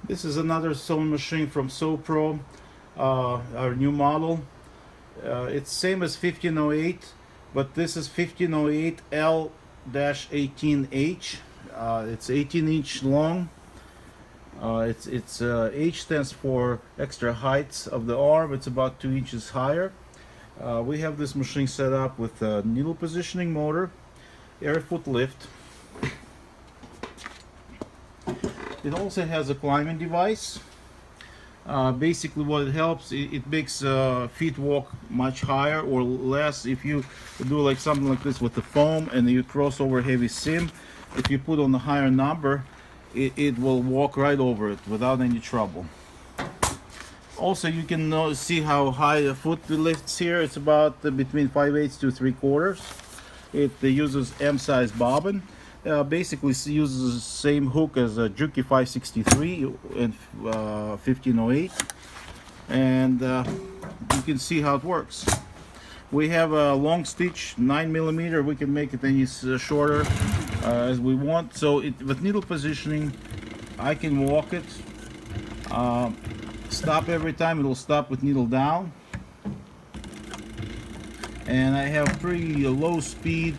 This is another sewing machine from SEWPRO, our new model. It's same as 1508, but this is 1508L-18H. It's 18-inch long. H stands for extra height of the arm. It's about 2 inches higher. We have this machine set up with a needle positioning motor, air foot lift. It also has a climbing device. Basically what it helps, it makes feet walk much higher or less. If you do like something like this with the foam and you cross over heavy seam, if you put on a higher number, it will walk right over it without any trouble. Also, you can see how high the foot lifts here. It's about between 5/8 to 3/4. It uses M-size bobbin. Basically uses the same hook as a Juki 563 and 1508, and you can see how it works. We have a long stitch, 9mm. We can make it any shorter as we want. So with needle positioning, I can walk it, stop every time. It will stop with needle down. And I have pretty low speed,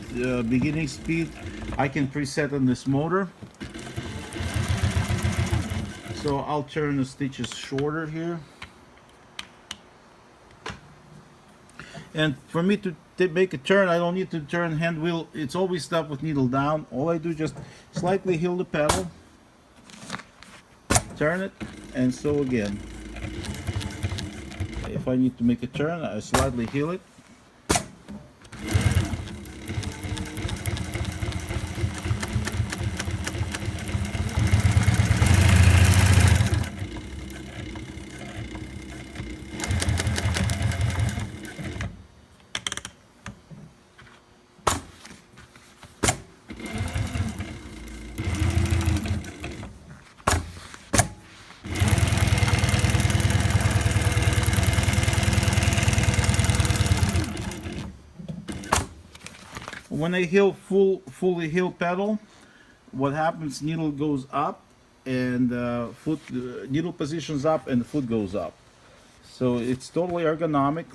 beginning speed. I can preset on this motor. So I'll turn the stitches shorter here. And for me to make a turn, I don't need to turn hand wheel. It's always stopped with needle down. All I do is just slightly heel the pedal, turn it, and sew again. If I need to make a turn, I slightly heel it. When I fully heel pedal, what happens? Needle goes up, and needle positions up, and the foot goes up. So it's totally ergonomic.